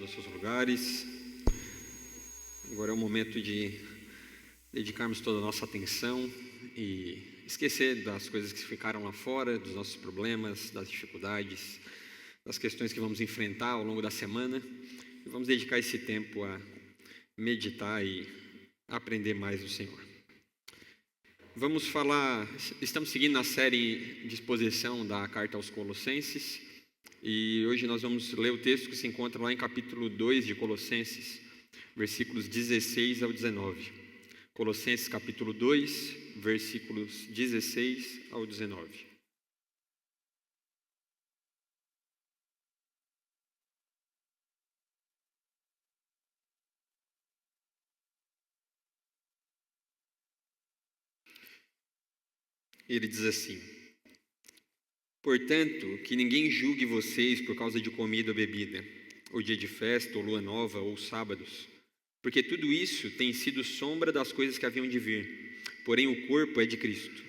aos seus lugares. Agora é o momento de dedicarmos toda a nossa atenção e esquecer das coisas que ficaram lá fora, dos nossos problemas, das dificuldades, das questões que vamos enfrentar ao longo da semana. E vamos dedicar esse tempo a meditar e aprender mais do Senhor. Estamos seguindo na série de exposição da carta aos Colossenses, e hoje nós vamos ler o texto que se encontra lá em capítulo 2 de Colossenses, versículos 16 ao 19. Colossenses capítulo 2, versículos 16 ao 19. Ele diz assim: portanto, que ninguém julgue vocês por causa de comida ou bebida, ou dia de festa, ou lua nova, ou sábados, porque tudo isso tem sido sombra das coisas que haviam de vir, porém o corpo é de Cristo.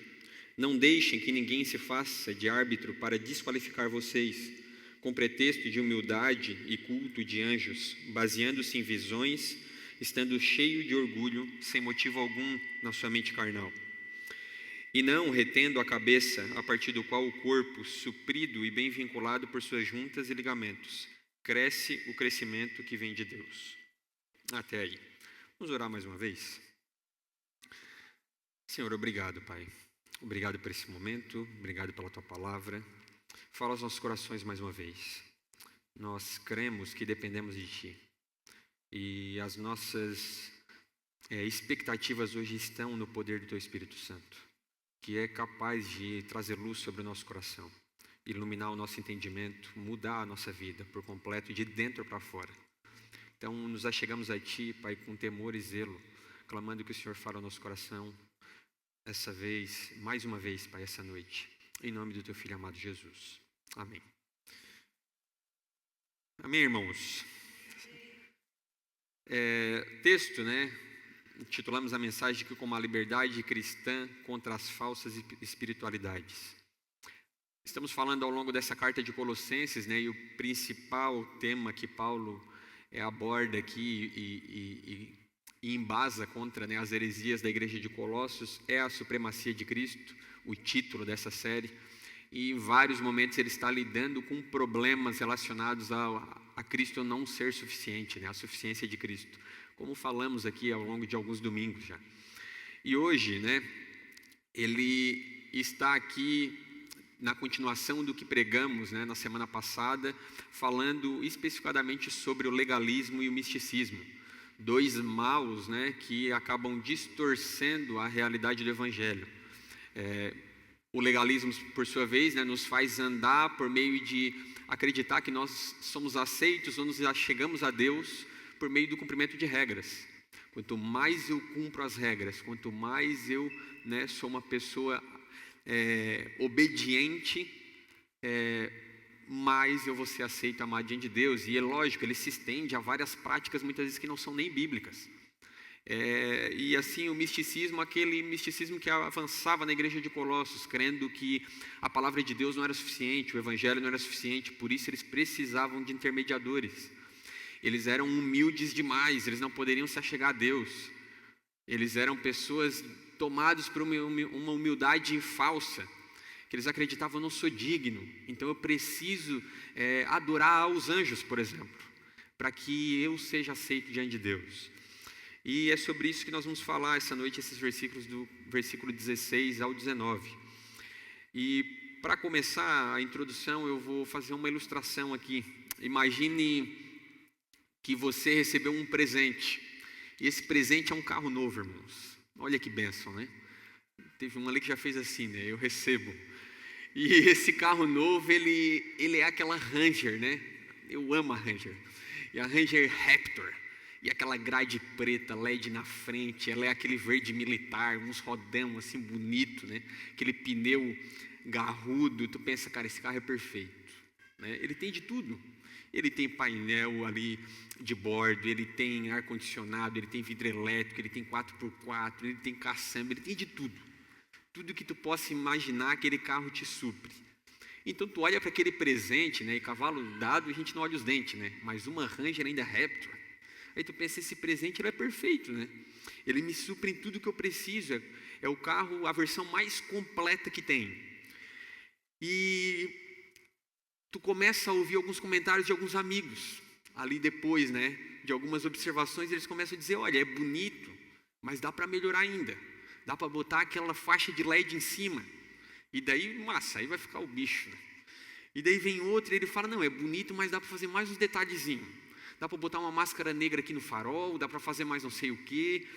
Não deixem que ninguém se faça de árbitro para desqualificar vocês, com pretexto de humildade e culto de anjos, baseando-se em visões, estando cheio de orgulho, sem motivo algum na sua mente carnal. E não retendo a cabeça, a partir do qual o corpo, suprido e bem vinculado por suas juntas e ligamentos, cresce o crescimento que vem de Deus. Até aí. Vamos orar mais uma vez? Senhor, obrigado, Pai. Obrigado por esse momento, obrigado pela Tua palavra. Fala aos nossos corações mais uma vez. Nós cremos que dependemos de Ti. E as nossas expectativas hoje estão no poder do Teu Espírito Santo, que é capaz de trazer luz sobre o nosso coração, iluminar o nosso entendimento, mudar a nossa vida por completo, de dentro para fora. Então, nos achegamos a Ti, Pai, com temor e zelo, clamando que o Senhor fale ao nosso coração, essa vez, mais uma vez, Pai, essa noite, em nome do Teu Filho amado Jesus. Amém. Amém, irmãos? Texto, intitulamos a mensagem aqui como a liberdade cristã contra as falsas espiritualidades. Estamos falando ao longo dessa carta de Colossenses, e o principal tema que Paulo aborda aqui e embasa contra as heresias da igreja de Colossos é a supremacia de Cristo, o título dessa série. E em vários momentos ele está lidando com problemas relacionados a Cristo não ser suficiente, a suficiência de Cristo, como falamos aqui ao longo de alguns domingos já. E hoje, ele está aqui na continuação do que pregamos, na semana passada, falando especificadamente sobre o legalismo e o misticismo, dois maus, que acabam distorcendo a realidade do Evangelho. O legalismo, por sua vez, nos faz andar por meio de acreditar que nós somos aceitos ou nos achegamos a Deus por meio do cumprimento de regras. Quanto mais eu cumpro as regras, quanto mais eu sou uma pessoa obediente, mais eu vou ser aceito, amado diante de Deus. E é lógico, ele se estende a várias práticas, muitas vezes que não são nem bíblicas. E assim o misticismo, aquele misticismo que avançava na igreja de Colossos, crendo que a palavra de Deus não era suficiente, o evangelho não era suficiente, por isso eles precisavam de intermediadores. Eles eram humildes demais, eles não poderiam se achegar a Deus. Eles eram pessoas tomadas por uma humildade falsa, que eles acreditavam: eu não sou digno, então eu preciso adorar aos anjos, por exemplo, para que eu seja aceito diante de Deus. E é sobre isso que nós vamos falar essa noite, esses versículos do versículo 16 ao 19. E para começar a introdução, eu vou fazer uma ilustração aqui. Imagine que você recebeu um presente, e esse presente é um carro novo, irmãos. Olha que bênção, Teve um ali que já fez assim, eu recebo. E esse carro novo, ele é aquela Ranger, Eu amo a Ranger. E a Ranger Raptor. E aquela grade preta, LED na frente, ela é aquele verde militar, uns rodão assim bonito, Aquele pneu garrudo. Tu pensa, cara, esse carro é perfeito, Ele tem de tudo. Ele tem painel ali de bordo, ele tem ar-condicionado, ele tem vidro elétrico, ele tem 4x4, ele tem caçamba, ele tem de tudo. Tudo que tu possa imaginar, aquele carro te supre. Então tu olha para aquele presente, né? E cavalo dado, a gente não olha os dentes, né? Mas uma Ranger ainda réptil. Aí tu pensa, esse presente ele é perfeito, né? Ele me supre em tudo que eu preciso. É o carro, a versão mais completa que tem. E tu começa a ouvir alguns comentários de alguns amigos. Ali depois, né? De algumas observações, eles começam a dizer, olha, é bonito, mas dá para melhorar ainda. Dá para botar aquela faixa de LED em cima. E daí, massa, aí vai ficar o bicho. E daí vem outro e ele fala, não, é bonito, mas dá para fazer mais uns detalhezinhos. Dá para botar uma máscara negra aqui no farol, dá para fazer mais não sei o quê.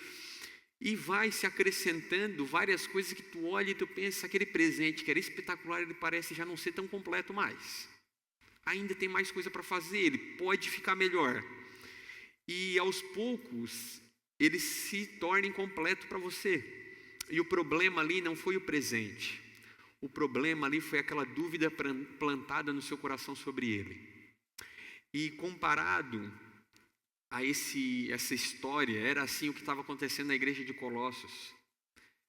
E vai se acrescentando várias coisas que tu olha e tu pensa, aquele presente que era espetacular, ele parece já não ser tão completo mais. Ainda tem mais coisa para fazer, ele pode ficar melhor. E aos poucos, ele se torna incompleto para você. E o problema ali não foi o presente. O problema ali foi aquela dúvida plantada no seu coração sobre ele. E comparado a essa história, era assim o que estava acontecendo na igreja de Colossos.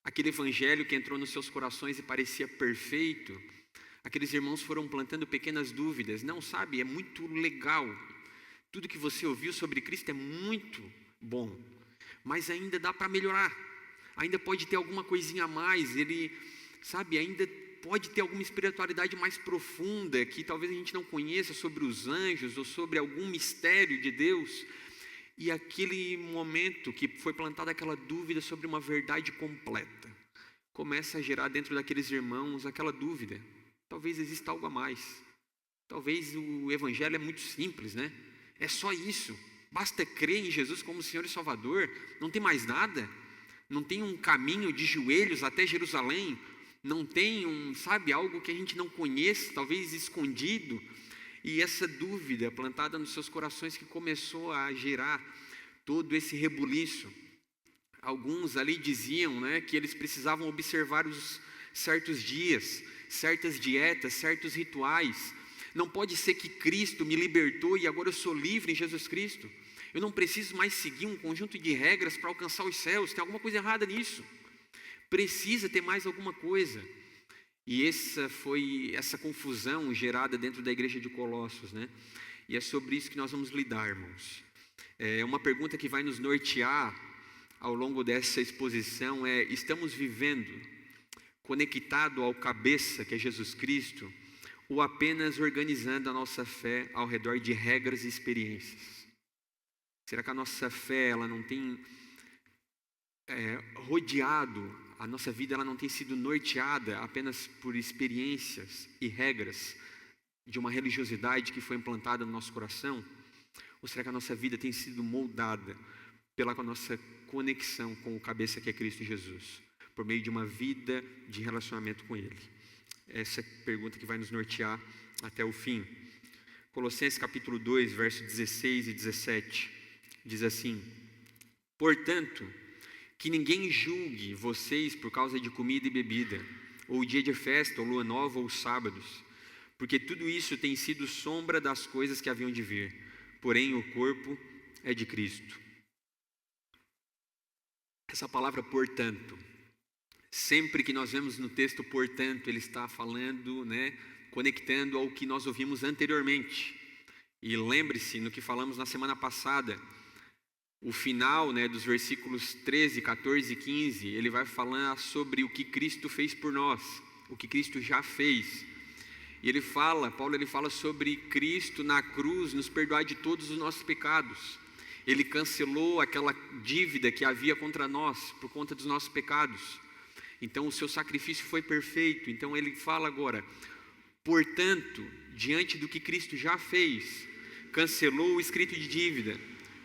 Aquele evangelho que entrou nos seus corações e parecia perfeito, aqueles irmãos foram plantando pequenas dúvidas. Não, sabe, é muito legal. Tudo que você ouviu sobre Cristo é muito bom, mas ainda dá para melhorar. Ainda pode ter alguma coisinha a mais, ele, sabe, ainda pode ter alguma espiritualidade mais profunda que talvez a gente não conheça sobre os anjos ou sobre algum mistério de Deus. E aquele momento que foi plantada aquela dúvida sobre uma verdade completa, começa a gerar dentro daqueles irmãos aquela dúvida. Talvez exista algo a mais. Talvez o evangelho é muito simples, né? É só isso. Basta crer em Jesus como Senhor e Salvador. Não tem mais nada. Não tem um caminho de joelhos até Jerusalém. Não tem algo que a gente não conheça, talvez escondido. E essa dúvida plantada nos seus corações que começou a gerar todo esse rebuliço. Alguns ali diziam, né, que eles precisavam observar os certos dias, certas dietas, certos rituais. Não pode ser que Cristo me libertou e agora eu sou livre em Jesus Cristo. Eu não preciso mais seguir um conjunto de regras para alcançar os céus. Tem alguma coisa errada nisso. Precisa ter mais alguma coisa. E essa foi essa confusão gerada dentro da igreja de Colossos, né? E é sobre isso que nós vamos lidar, irmãos. Uma pergunta que vai nos nortear ao longo dessa exposição é: estamos vivendo conectado ao cabeça, que é Jesus Cristo, ou apenas organizando a nossa fé ao redor de regras e experiências? Será que a nossa fé ela não tem rodeado, a nossa vida ela não tem sido norteada apenas por experiências e regras de uma religiosidade que foi implantada no nosso coração? Ou será que a nossa vida tem sido moldada pela nossa conexão com o cabeça que é Cristo Jesus, por meio de uma vida de relacionamento com Ele? Essa é a pergunta que vai nos nortear até o fim. Colossenses capítulo 2, versos 16 e 17, diz assim: portanto, que ninguém julgue vocês por causa de comida e bebida, ou dia de festa, ou lua nova, ou sábados, porque tudo isso tem sido sombra das coisas que haviam de vir, porém o corpo é de Cristo. Essa palavra portanto, sempre que nós vemos no texto portanto, ele está falando, né, conectando ao que nós ouvimos anteriormente. E lembre-se, no que falamos na semana passada, o final, né, dos versículos 13, 14 e 15, ele vai falar sobre o que Cristo fez por nós, o que Cristo já fez. E Paulo fala sobre Cristo na cruz nos perdoar de todos os nossos pecados. Ele cancelou aquela dívida que havia contra nós por conta dos nossos pecados. Então o seu sacrifício foi perfeito. Então ele fala agora: portanto, diante do que Cristo já fez, cancelou o escrito de dívida,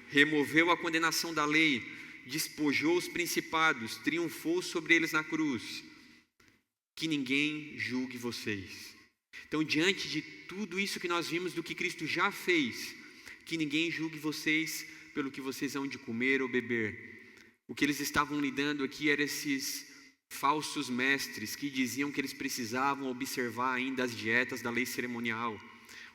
removeu a condenação da lei, despojou os principados, triunfou sobre eles na cruz, que ninguém julgue vocês. Então, diante de tudo isso que nós vimos do que Cristo já fez, que ninguém julgue vocês pelo que vocês hão de comer ou beber. O que eles estavam lidando aqui eram esses falsos mestres que diziam que eles precisavam observar ainda as dietas da lei cerimonial,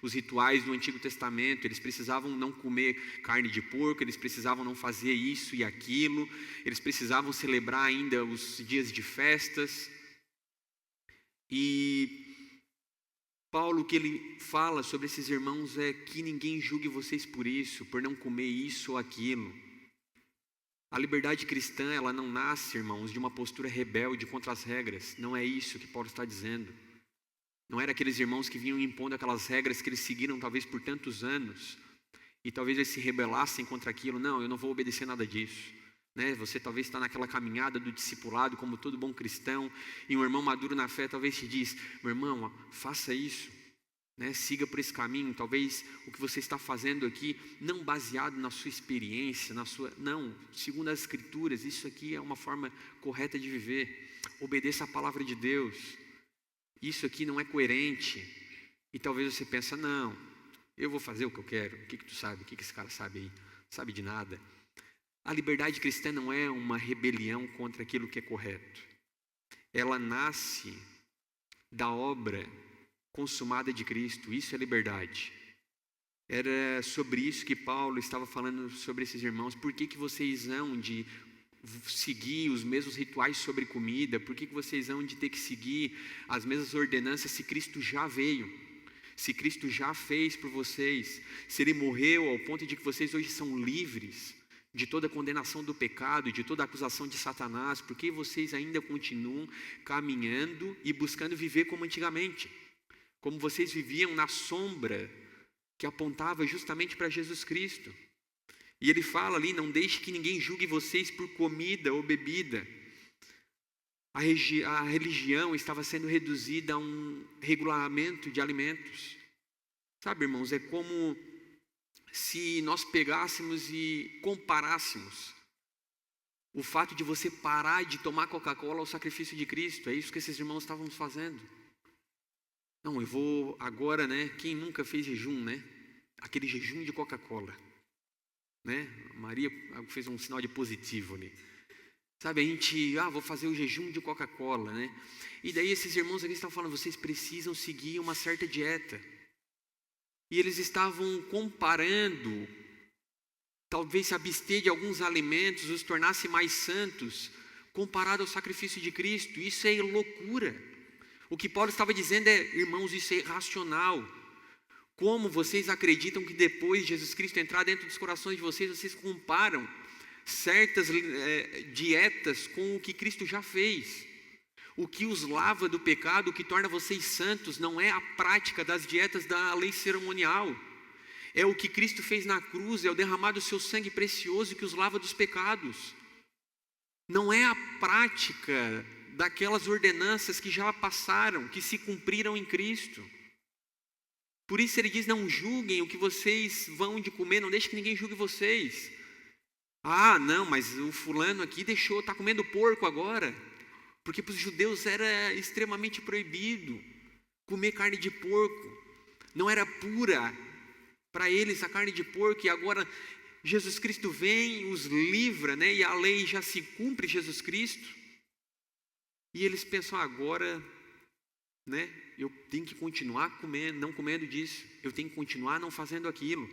os rituais do Antigo Testamento. Eles precisavam não comer carne de porco, eles precisavam não fazer isso e aquilo, eles precisavam celebrar ainda os dias de festas. E Paulo, o que ele fala sobre esses irmãos é que ninguém julgue vocês por isso, por não comer isso ou aquilo. A liberdade cristã, ela não nasce, irmãos, de uma postura rebelde contra as regras. Não é isso que Paulo está dizendo. Não era aqueles irmãos que vinham impondo aquelas regras que eles seguiram talvez por tantos anos, e talvez eles se rebelassem contra aquilo. Não, eu não vou obedecer nada disso. Você talvez está naquela caminhada do discipulado, como todo bom cristão, e um irmão maduro na fé talvez te diz: meu irmão, faça isso, siga por esse caminho. Talvez o que você está fazendo aqui, não baseado na sua experiência, não, segundo as Escrituras, isso aqui é uma forma correta de viver. Obedeça a palavra de Deus. Isso aqui não é coerente. E talvez você pense: não, eu vou fazer o que eu quero. O que tu sabe? O que esse cara sabe aí? Não sabe de nada. A liberdade cristã não é uma rebelião contra aquilo que é correto. Ela nasce da obra consumada de Cristo. Isso é liberdade. Era sobre isso que Paulo estava falando sobre esses irmãos. Por que vocês hão de seguir os mesmos rituais sobre comida? Por que vocês hão de ter que seguir as mesmas ordenanças se Cristo já veio? Se Cristo já fez por vocês? Se Ele morreu ao ponto de que vocês hoje são livres de toda a condenação do pecado, de toda a acusação de Satanás, por que vocês ainda continuam caminhando e buscando viver como antigamente? Como vocês viviam na sombra que apontava justamente para Jesus Cristo. E ele fala ali: não deixe que ninguém julgue vocês por comida ou bebida. A religião estava sendo reduzida a um regulamento de alimentos. Sabe, irmãos, é como se nós pegássemos e comparássemos o fato de você parar de tomar Coca-Cola ao sacrifício de Cristo. É isso que esses irmãos estavam fazendo. Não, eu vou agora, quem nunca fez jejum, aquele jejum de Coca-Cola, Maria fez um sinal de positivo ali. Sabe, a gente, vou fazer o jejum de Coca-Cola, E daí esses irmãos aqui estão falando: vocês precisam seguir uma certa dieta. E eles estavam comparando, talvez se abster de alguns alimentos os tornasse mais santos, comparado ao sacrifício de Cristo. Isso é loucura. O que Paulo estava dizendo é: irmãos, isso é irracional. Como vocês acreditam que depois de Jesus Cristo entrar dentro dos corações de vocês comparam certas dietas com o que Cristo já fez? O que os lava do pecado, o que torna vocês santos, não é a prática das dietas da lei cerimonial. É o que Cristo fez na cruz, é o derramar do seu sangue precioso que os lava dos pecados. Não é a prática daquelas ordenanças que já passaram, que se cumpriram em Cristo. Por isso ele diz: não julguem o que vocês vão de comer, não deixe que ninguém julgue vocês. Não, mas o fulano aqui está comendo porco agora. Porque para os judeus era extremamente proibido comer carne de porco. Não era pura para eles a carne de porco. E agora Jesus Cristo vem, os livra, e a lei já se cumpre em Jesus Cristo. E eles pensam: agora, eu tenho que continuar comendo, não comendo disso. Eu tenho que continuar não fazendo aquilo.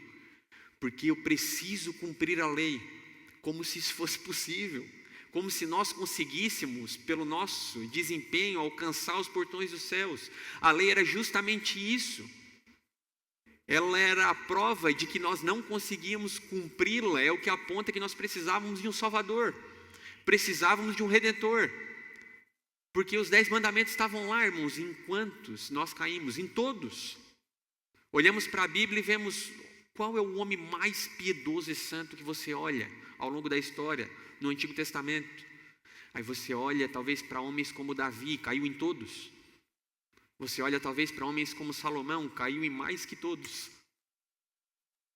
Porque eu preciso cumprir a lei, como se isso fosse possível. Como se nós conseguíssemos, pelo nosso desempenho, alcançar os portões dos céus. A lei era justamente isso. Ela era a prova de que nós não conseguíamos cumpri-la. É o que aponta que nós precisávamos de um Salvador. Precisávamos de um Redentor. Porque os 10 mandamentos estavam lá, irmãos. Em quantos nós caímos? Em todos. Olhamos para a Bíblia e vemos: qual é o homem mais piedoso e santo que você olha ao longo da história? No Antigo Testamento. Aí você olha talvez para homens como Davi, caiu em todos. Você olha talvez para homens como Salomão, caiu em mais que todos.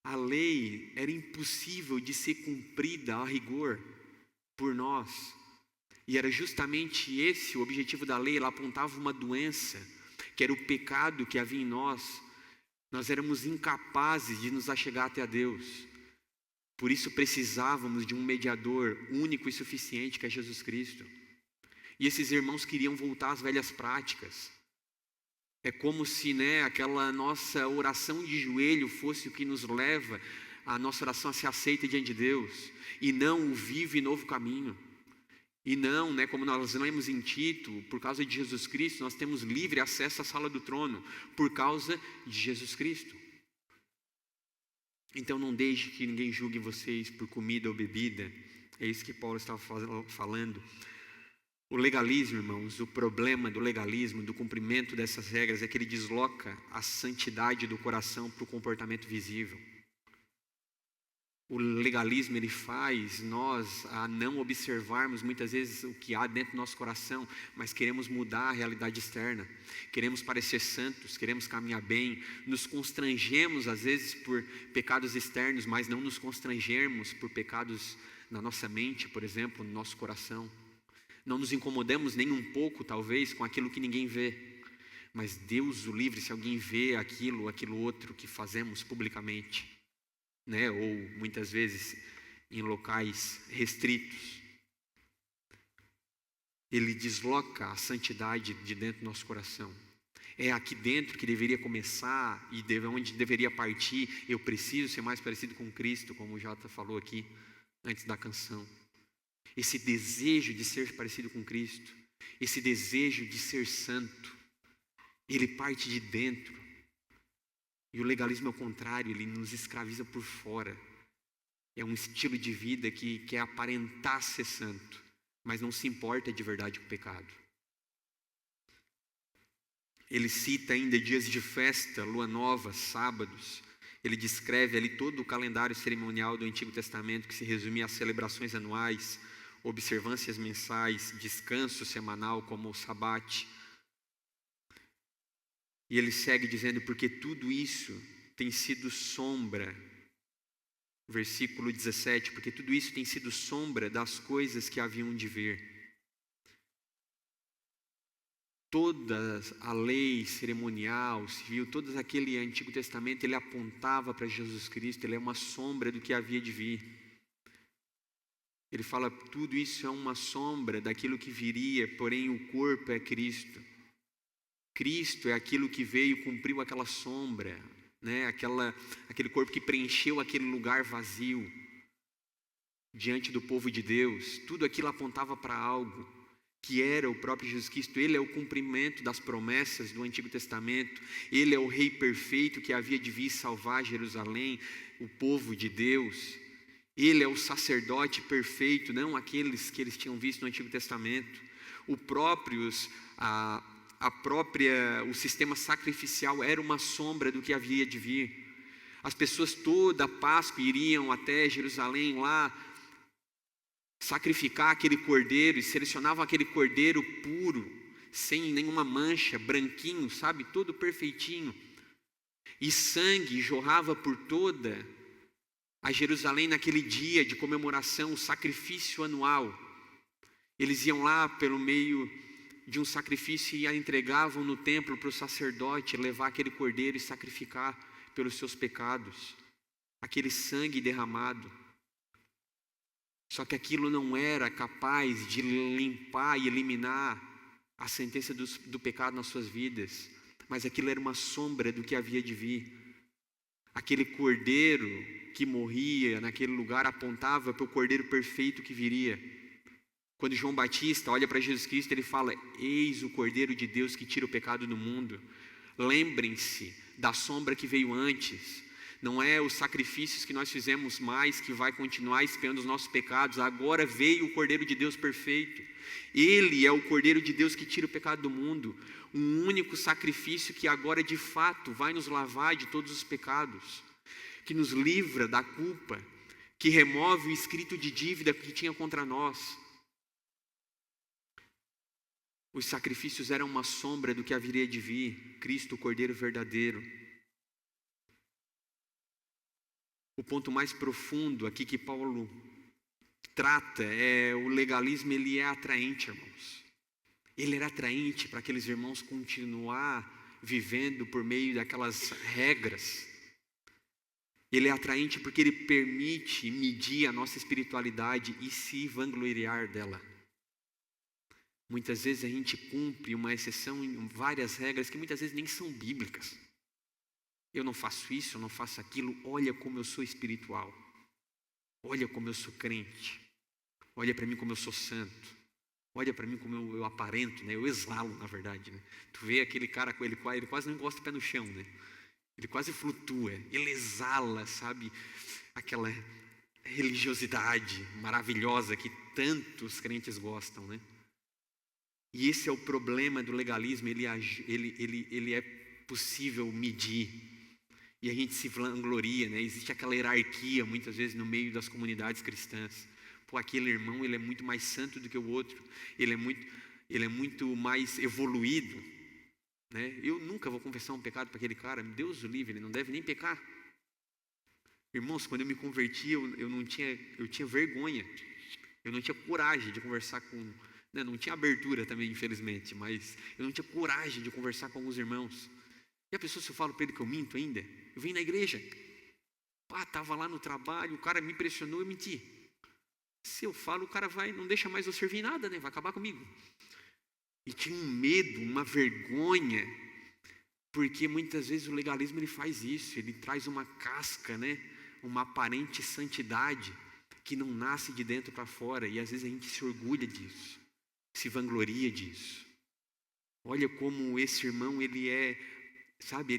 A lei era impossível de ser cumprida a rigor por nós. E era justamente esse o objetivo da lei. Ela apontava uma doença, que era o pecado que havia em nós. Nós éramos incapazes de nos achegar até a Deus. Por isso precisávamos de um mediador único e suficiente, que é Jesus Cristo. E esses irmãos queriam voltar às velhas práticas. É como se aquela nossa oração de joelho fosse o que nos leva a nossa oração a ser aceita diante de Deus, e não o vivo e novo caminho. E não, né, como nós lemos em Tito, por causa de Jesus Cristo, nós temos livre acesso à sala do trono, por causa de Jesus Cristo. Então não deixe que ninguém julgue vocês por comida ou bebida. É isso que Paulo estava falando. O legalismo, irmãos, o problema do legalismo, do cumprimento dessas regras, é que ele desloca a santidade do coração para o comportamento visível. O legalismo, ele faz nós a não observarmos muitas vezes o que há dentro do nosso coração, mas queremos mudar a realidade externa, queremos parecer santos, queremos caminhar bem, nos constrangemos às vezes por pecados externos, mas não nos constrangermos por pecados na nossa mente, por exemplo, no nosso coração. Não nos incomodamos nem um pouco, talvez, com aquilo que ninguém vê, mas Deus o livre se alguém vê aquilo outro que fazemos publicamente, né? Ou muitas vezes em locais restritos. Ele desloca a santidade de dentro do nosso coração. É aqui dentro que deveria começar e onde deveria partir. Eu preciso ser mais parecido com Cristo, como o Jota falou aqui antes da canção. Esse desejo de ser parecido com Cristo, esse desejo de ser santo, ele parte de dentro. E o legalismo é o contrário, ele nos escraviza por fora. É um estilo de vida que quer aparentar ser santo, mas não se importa de verdade com o pecado. Ele cita ainda dias de festa, lua nova, sábados. Ele descreve ali todo o calendário cerimonial do Antigo Testamento, que se resumia a celebrações anuais, observâncias mensais, descanso semanal, como o sabate. E ele segue dizendo, porque tudo isso tem sido sombra, versículo 17, porque tudo isso tem sido sombra das coisas que haviam de vir. Toda a lei cerimonial, civil, todo aquele Antigo Testamento, ele apontava para Jesus Cristo, ele é uma sombra do que havia de vir. Ele fala, tudo isso é uma sombra daquilo que viria, porém o corpo é Cristo. Cristo é aquilo que veio, cumpriu aquela sombra, né? Aquele corpo que preencheu aquele lugar vazio diante do povo de Deus. Tudo aquilo apontava para algo, que era o próprio Jesus Cristo. Ele é o cumprimento das promessas do Antigo Testamento. Ele é o Rei perfeito que havia de vir salvar Jerusalém, o povo de Deus. Ele é o sacerdote perfeito, não aqueles que eles tinham visto no Antigo Testamento. O sistema sacrificial era uma sombra do que havia de vir. As pessoas toda a Páscoa iriam até Jerusalém lá, sacrificar aquele cordeiro, e selecionavam aquele cordeiro puro, sem nenhuma mancha, branquinho, sabe, todo perfeitinho. E sangue jorrava por toda a Jerusalém naquele dia de comemoração, o sacrifício anual. Eles iam lá pelo meio de um sacrifício e a entregavam no templo para o sacerdote levar aquele cordeiro e sacrificar pelos seus pecados, aquele sangue derramado. Só que aquilo não era capaz de limpar e eliminar a sentença do pecado nas suas vidas, mas aquilo era uma sombra do que havia de vir. Aquele cordeiro que morria naquele lugar apontava para o cordeiro perfeito que viria. Quando João Batista olha para Jesus Cristo, ele fala, eis o cordeiro de Deus que tira o pecado do mundo. Lembrem-se da sombra que veio antes. Não é os sacrifícios que nós fizemos mais que vai continuar expiando os nossos pecados. Agora veio o Cordeiro de Deus perfeito. Ele é o Cordeiro de Deus que tira o pecado do mundo. Um único sacrifício que agora de fato vai nos lavar de todos os pecados, que nos livra da culpa, que remove o escrito de dívida que tinha contra nós. Os sacrifícios eram uma sombra do que haveria de vir, Cristo, o Cordeiro verdadeiro. O ponto mais profundo aqui que Paulo trata é o legalismo. Ele é atraente, irmãos. Ele era atraente para aqueles irmãos continuar vivendo por meio daquelas regras. Ele é atraente porque ele permite medir a nossa espiritualidade e se vangloriar dela. Muitas vezes a gente cumpre uma exceção em várias regras que muitas vezes nem são bíblicas. Eu não faço isso, eu não faço aquilo. Olha como eu sou espiritual. Olha como eu sou crente. Olha para mim como eu sou santo. Olha para mim como eu aparento, né? Eu exalo, na verdade, né? Tu vê aquele cara, ele quase não encosta o pé no chão, né? Ele quase flutua, ele exala, sabe? Aquela religiosidade maravilhosa que tantos crentes gostam, né? E esse é o problema do legalismo, ele é possível medir. E a gente se vangloria, né? Existe aquela hierarquia, muitas vezes, no meio das comunidades cristãs. Pô, aquele irmão, ele é muito mais santo do que o outro. Ele é muito mais evoluído, né? Eu nunca vou confessar um pecado para aquele cara. Deus o livre, ele não deve nem pecar. Irmãos, quando eu me converti, eu tinha vergonha. Eu não tinha coragem de conversar com... Né? Não tinha abertura também, infelizmente. Mas eu não tinha coragem de conversar com alguns irmãos. E a pessoa, se eu falo para ele que eu minto ainda, eu vim na igreja. Estava lá no trabalho, o cara me impressionou, eu menti. Se eu falo, o cara não deixa mais eu servir nada, né? Vai acabar comigo. E tinha um medo, uma vergonha, porque muitas vezes o legalismo ele faz isso, ele traz uma casca, né? Uma aparente santidade que não nasce de dentro para fora, e às vezes a gente se orgulha disso, se vangloria disso. Olha como esse irmão, ele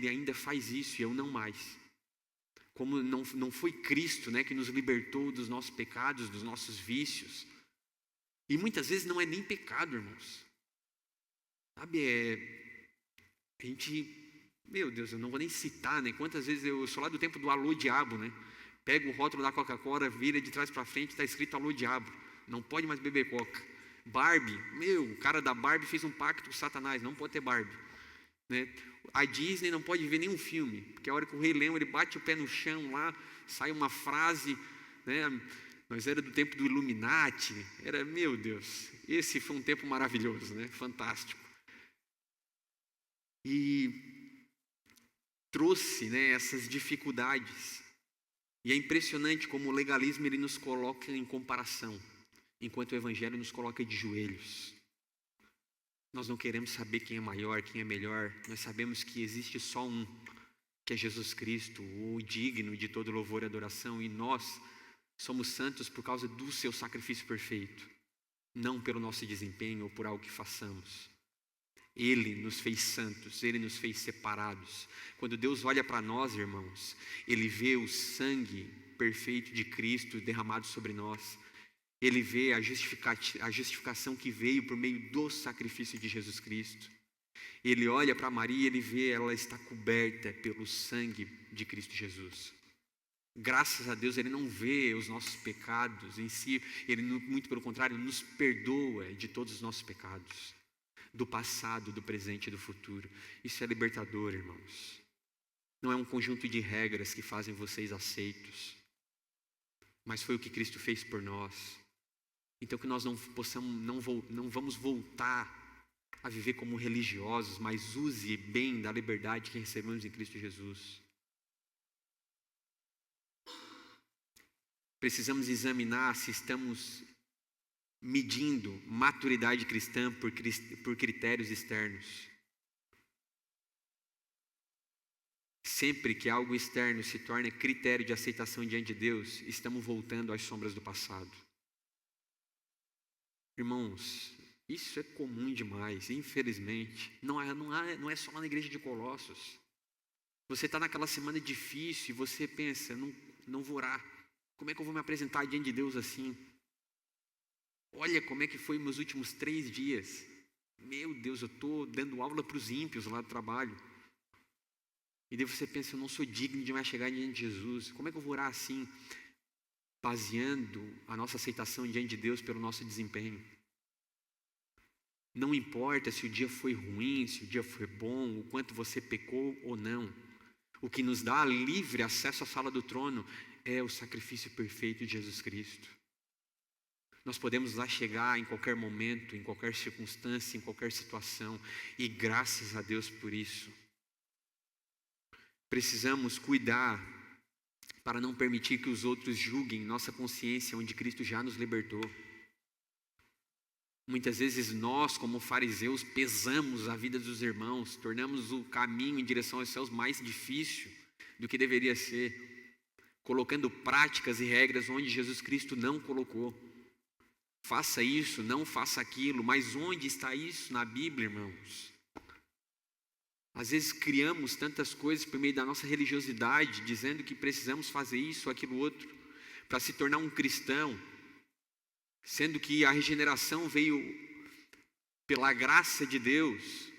ainda faz isso e eu não mais. Como não foi Cristo, né, que nos libertou dos nossos pecados, dos nossos vícios. E muitas vezes não é nem pecado, irmãos. Sabe, a gente, meu Deus, eu não vou nem citar, né? Quantas vezes eu sou lá do tempo do alô diabo, né? Pega o rótulo da Coca-Cola, vira de trás para frente, está escrito alô diabo. Não pode mais beber Coca. Barbie, o cara da Barbie fez um pacto com Satanás, não pode ter Barbie. Né? A Disney não pode ver nenhum filme, porque a hora que o Rei Leão ele bate o pé no chão lá, sai uma frase, né? Nós era do tempo do Illuminati, meu Deus, esse foi um tempo maravilhoso, né? Fantástico. E trouxe, né, essas dificuldades. E é impressionante como o legalismo ele nos coloca em comparação, enquanto o Evangelho nos coloca de joelhos. Nós não queremos saber quem é maior, quem é melhor. Nós sabemos que existe só um, que é Jesus Cristo, o digno de todo louvor e adoração. E nós somos santos por causa do seu sacrifício perfeito, não pelo nosso desempenho ou por algo que façamos. Ele nos fez santos, Ele nos fez separados. Quando Deus olha para nós, irmãos, Ele vê o sangue perfeito de Cristo derramado sobre nós. Ele vê a justificação que veio por meio do sacrifício de Jesus Cristo. Ele olha para Maria e ele vê ela está coberta pelo sangue de Cristo Jesus. Graças a Deus ele não vê os nossos pecados em si, ele muito pelo contrário, nos perdoa de todos os nossos pecados. Do passado, do presente e do futuro. Isso é libertador, irmãos. Não é um conjunto de regras que fazem vocês aceitos, mas foi o que Cristo fez por nós. Então que nós não vamos voltar a viver como religiosos, mas use bem da liberdade que recebemos em Cristo Jesus. Precisamos examinar se estamos medindo maturidade cristã por critérios externos. Sempre que algo externo se torna critério de aceitação diante de Deus, estamos voltando às sombras do passado. Irmãos, isso é comum demais, infelizmente. Não é só lá na igreja de Colossos. Você está naquela semana difícil e você pensa, não vou orar. Como é que eu vou me apresentar diante de Deus assim? Olha como é que foi meus últimos 3 dias. Meu Deus, eu estou dando aula para os ímpios lá do trabalho. E daí você pensa, eu não sou digno de mais chegar diante de Jesus. Como é que eu vou orar assim? Baseando a nossa aceitação diante de Deus pelo nosso desempenho. Não importa se o dia foi ruim, se o dia foi bom, o quanto você pecou ou não. O que nos dá livre acesso à sala do trono é o sacrifício perfeito de Jesus Cristo. Nós podemos lá chegar em qualquer momento, em qualquer circunstância, em qualquer situação, e graças a Deus por isso. Precisamos cuidar para não permitir que os outros julguem nossa consciência onde Cristo já nos libertou. Muitas vezes nós, como fariseus, pesamos a vida dos irmãos, tornamos o caminho em direção aos céus mais difícil do que deveria ser, colocando práticas e regras onde Jesus Cristo não colocou. faça isso, não faça aquilo. Mas onde está isso na Bíblia, irmãos? Às vezes criamos tantas coisas por meio da nossa religiosidade, dizendo que precisamos fazer isso ou aquilo outro, para se tornar um cristão, sendo que a regeneração veio pela graça de Deus.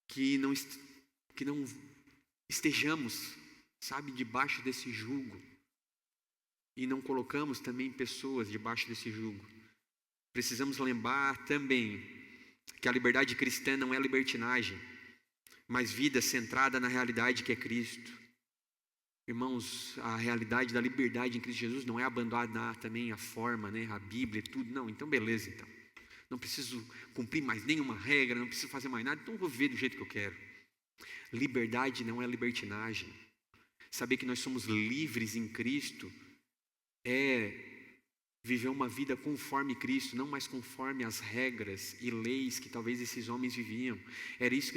Que não estejamos, sabe, debaixo desse jugo. E não colocamos também pessoas debaixo desse jugo. Precisamos lembrar também que a liberdade cristã não é libertinagem, mas vida centrada na realidade que é Cristo. Irmãos, a realidade da liberdade em Cristo Jesus não é abandonar também a forma, né, a Bíblia e tudo. Não, então beleza, então. Não preciso cumprir mais nenhuma regra, não preciso fazer mais nada, então vou viver do jeito que eu quero. Liberdade não é libertinagem. Saber que nós somos livres em Cristo é viver uma vida conforme Cristo, não mais conforme as regras e leis que talvez esses homens viviam. Era isso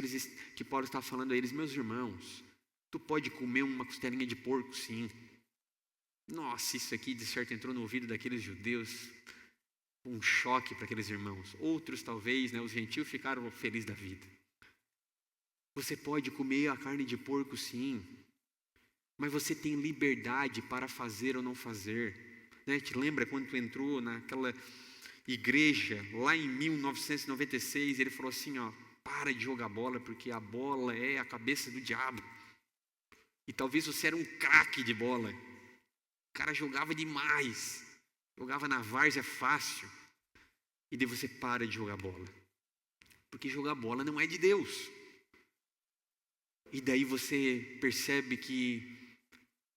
que Paulo está falando a eles: meus irmãos, tu pode comer uma costelinha de porco, sim. Nossa, isso aqui de certo entrou no ouvido daqueles judeus, um choque para aqueles irmãos. Outros talvez, né, os gentios ficaram felizes da vida. Você pode comer a carne de porco, sim, mas você tem liberdade para fazer ou não fazer, né? Te lembra quando tu entrou naquela igreja lá em 1996, ele falou assim, ó, para de jogar bola, porque a bola é a cabeça do diabo. E talvez você era um craque de bola, o cara jogava demais, jogava na várzea fácil, e daí você para de jogar bola, porque jogar bola não é de Deus. E daí você percebe que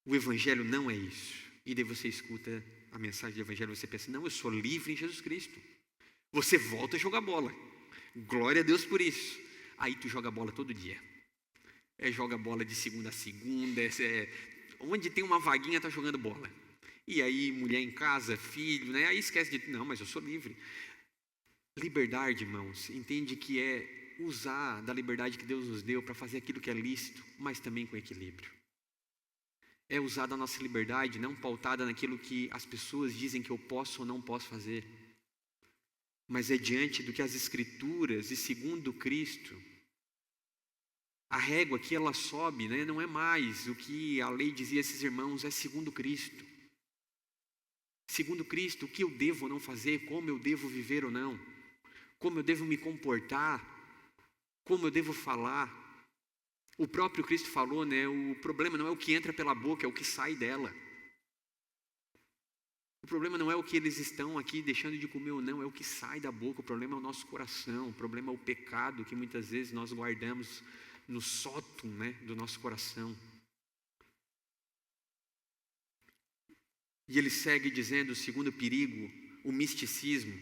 o evangelho não é isso. E daí você escuta a mensagem do evangelho e você pensa, não, eu sou livre em Jesus Cristo. Você volta a jogar bola. Glória a Deus por isso. Aí tu joga bola todo dia. Joga bola de segunda a segunda. Onde tem uma vaguinha tá jogando bola. E aí mulher em casa, filho, né? Aí esquece de, não, mas eu sou livre. Liberdade, irmãos, entende que é usar da liberdade que Deus nos deu para fazer aquilo que é lícito, mas também com equilíbrio. É usar da nossa liberdade não pautada naquilo que as pessoas dizem que eu posso ou não posso fazer, mas é diante do que as Escrituras e segundo Cristo. A régua que ela sobe, né, não é mais o que a lei dizia a esses irmãos, é segundo Cristo. Segundo Cristo, o que eu devo ou não fazer, como eu devo viver ou não, como eu devo me comportar, como eu devo falar. O próprio Cristo falou, né? O problema não é o que entra pela boca, é o que sai dela. O problema não é o que eles estão aqui deixando de comer ou não, é o que sai da boca. O problema é o nosso coração, o problema é o pecado que muitas vezes nós guardamos no sótão, né, do nosso coração. E ele segue dizendo, o segundo perigo, o misticismo,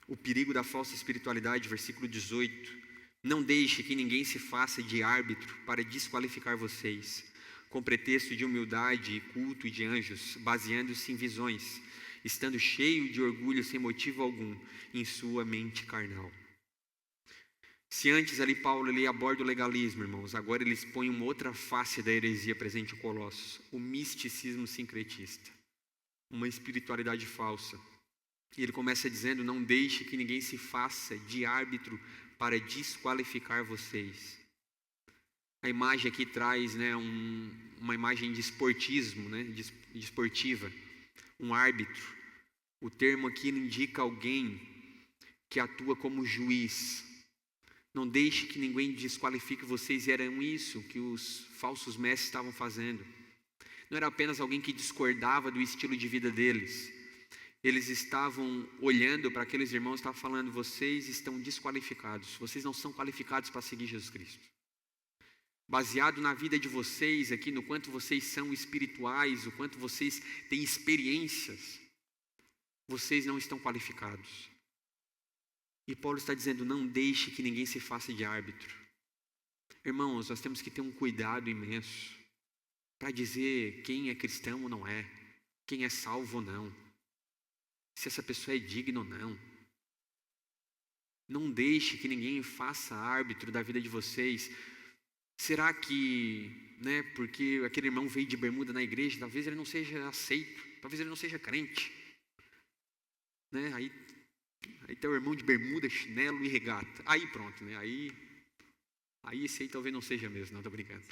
o perigo da falsa espiritualidade, versículo 18. Não deixe que ninguém se faça de árbitro para desqualificar vocês, com pretexto de humildade e culto de anjos, baseando-se em visões, estando cheio de orgulho sem motivo algum em sua mente carnal. Se antes ali Paulo ele aborda o legalismo, irmãos, agora ele expõe uma outra face da heresia presente em Colossos, o misticismo sincretista, uma espiritualidade falsa. E ele começa dizendo, não deixe que ninguém se faça de árbitro para desqualificar vocês. A imagem aqui traz, né, uma imagem de esportismo, né, de esportiva, um árbitro. O termo aqui indica alguém que atua como juiz. Não deixe que ninguém desqualifique vocês, era isso que os falsos mestres estavam fazendo. Não era apenas alguém que discordava do estilo de vida deles. Eles estavam olhando para aqueles irmãos e estavam falando, vocês estão desqualificados, vocês não são qualificados para seguir Jesus Cristo. Baseado na vida de vocês aqui, no quanto vocês são espirituais, o quanto vocês têm experiências, vocês não estão qualificados. E Paulo está dizendo, não deixe que ninguém se faça de árbitro. Irmãos, nós temos que ter um cuidado imenso para dizer quem é cristão ou não é, quem é salvo ou não, se essa pessoa é digna ou não. Não deixe que ninguém faça árbitro da vida de vocês. Será que, né, porque aquele irmão veio de bermuda na igreja, talvez ele não seja aceito, talvez ele não seja crente, né? Aí tem o irmão de bermuda, chinelo e regata. Aí pronto, né? Aí esse aí talvez não seja mesmo, não, tô brincando.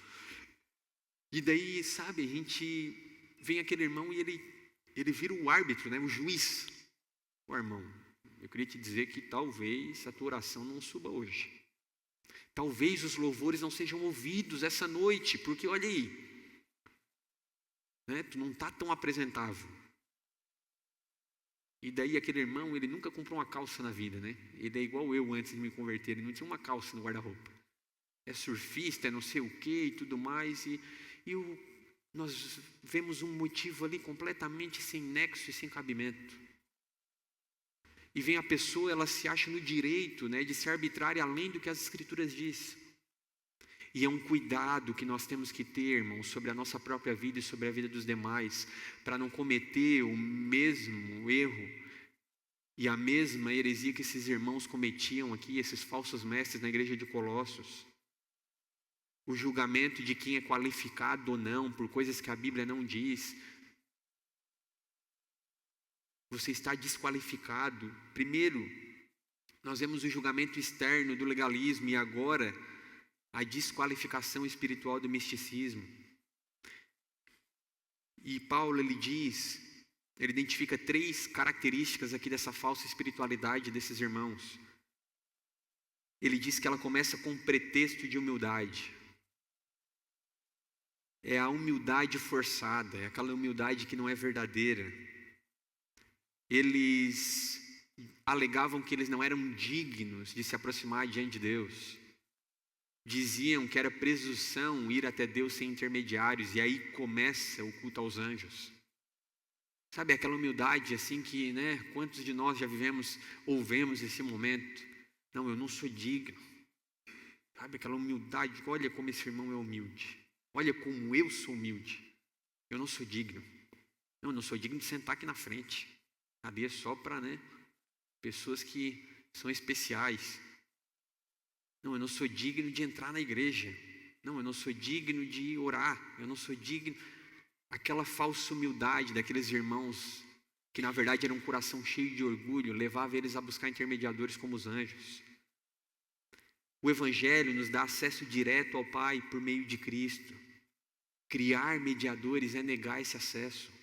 E daí, sabe, a gente vem aquele irmão e ele vira o árbitro, né? O juiz. Ô irmão, eu queria te dizer que talvez a tua oração não suba hoje. Talvez os louvores não sejam ouvidos essa noite, porque olha aí, né? Tu não está tão apresentável. E daí aquele irmão, ele nunca comprou uma calça na vida, né? Ele é igual eu antes de me converter, ele não tinha uma calça no guarda-roupa. É surfista, é não sei o que e tudo mais, nós vemos um motivo ali completamente sem nexo e sem cabimento. E vem a pessoa, ela se acha no direito, né, de ser arbitrária além do que as Escrituras diz. E é um cuidado que nós temos que ter, irmãos, sobre a nossa própria vida e sobre a vida dos demais, para não cometer o mesmo erro e a mesma heresia que esses irmãos cometiam aqui, esses falsos mestres na igreja de Colossos. O julgamento de quem é qualificado ou não, por coisas que a Bíblia não diz. Você está desqualificado. Primeiro, nós vemos o julgamento externo do legalismo e agora a desqualificação espiritual do misticismo. E Paulo, ele identifica 3 características aqui dessa falsa espiritualidade desses irmãos. Ele diz que ela começa com um pretexto de humildade. É a humildade forçada, é aquela humildade que não é verdadeira. Eles alegavam que eles não eram dignos de se aproximar diante de Deus. Diziam que era presunção ir até Deus sem intermediários, e aí começa o culto aos anjos. Sabe, aquela humildade assim que, né, quantos de nós já vivemos ou vemos esse momento? Não, eu não sou digno. Sabe, aquela humildade, olha como esse irmão é humilde. Olha como eu sou humilde. Eu não sou digno. Não, eu não sou digno de sentar aqui na frente. Ali é só para, né, pessoas que são especiais. Não, eu não sou digno de entrar na igreja. Não, eu não sou digno de orar. Eu não sou digno. Aquela falsa humildade daqueles irmãos, que na verdade era um coração cheio de orgulho, levava eles a buscar intermediadores como os anjos. O Evangelho nos dá acesso direto ao Pai por meio de Cristo. Criar mediadores é negar esse acesso.